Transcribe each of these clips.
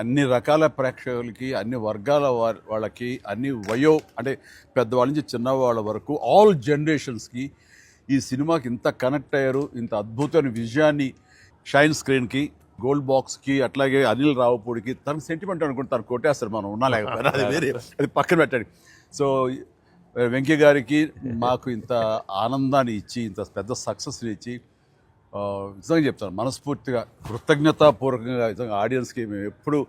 అన్ని రకాల ప్రేక్షకులకి, అన్ని వర్గాల వాళ్ళకి, అన్ని అంటే పెద్దవాళ్ళ నుంచి చిన్నవాళ్ళ వరకు ఆల్ జనరేషన్స్కి ఈ సినిమాకి ఇంత కనెక్ట్ అయ్యారు. ఇంత అద్భుతమైన విజయాన్ని షైన్ స్క్రీన్కి, గోల్డ్ బాక్స్కి, అట్లాగే అనిల్ రావుపూడికి తనకు సెంటిమెంట్ అనుకుంటే తను కొట్టేస్తారు, మనం ఉన్నా లేకపోయినా, అది వేరే, అది పక్కన పెట్టండి. సో వెంకయ్య గారికి మాకు ఇంత ఆనందాన్ని ఇచ్చి, ఇంత పెద్ద సక్సెస్ని ఇచ్చి, నిజంగా చెప్తాను మనస్ఫూర్తిగా కృతజ్ఞతాపూర్వకంగా నిజంగా ఆడియన్స్కి మేము ఎప్పుడు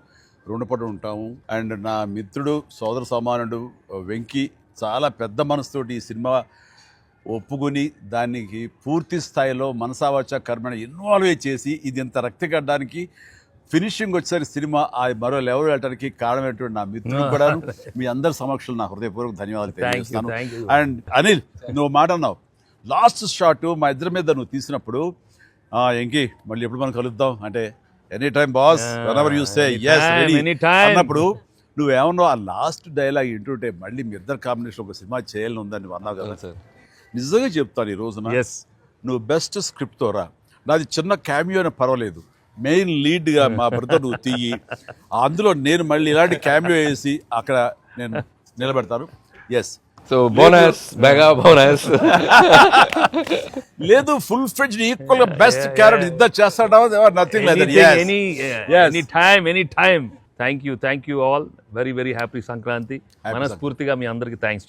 రుణపడి ఉంటాము. అండ్ నా మిత్రుడు, సోదర సమానుడు వెంకీ చాలా పెద్ద మనసుతోటి ఈ సినిమా ఒప్పుకొని దానికి పూర్తి స్థాయిలో మనసావాచ కర్మని ఇన్వాల్వ్ చేసి ఇది ఇంత రక్తి కట్టడానికి, ఫినిషింగ్ వచ్చేసరికి సినిమా ఆ మరో లెవెల్ వెళ్ళడానికి కారణమైనటువంటి నా మిత్రుడు కూడా మీ అందరి సమక్షంలో నా హృదయపూర్వక ధన్యవాదాలు తెలియజేస్తాను. అండ్ అనిల్, నువ్వు మాట అన్నావు, లాస్ట్ షాట్ మా ఇద్దరి మీద నువ్వు తీసినప్పుడు, ఎంకి మళ్ళీ ఎప్పుడు మనం కలుద్దాం అంటే, any time boss, whenever you say yes ready అన్నప్పుడు నువ్వేమన్నావు, ఆ లాస్ట్ డైలాగ్ వింటుంటే మళ్ళీ మీ ఇద్దరు కాంబినేషన్ ఒక సినిమా చేయాలని ఉందని నువ్వు అన్నావు కదా సార్. నిజంగా చెప్తాను, ఈ రోజున నువ్వు బెస్ట్ స్క్రిప్ట్తో రా, నాది చిన్న క్యామియో అయినా పర్వాలేదు, మెయిన్ లీడ్గా మా బ్రదర్ నువ్వు తీయి, అందులో నేను మళ్ళీ ఇలాంటి క్యామియో వేసి అక్కడ నేను నిలబెడతాను. Yes, so bonus, mega bonus. లేదు, ఫుల్ ఫ్లెడ్జ్ ఈక్వల్ గా బెస్ట్ క్యారెక్టర్ ఇద్దరు చేస్తాడా, nothing like that. Any time. Thank you all. Very very happy Sankranti. మనస్ఫూర్తిగా మీ అందరికి థ్యాంక్స్.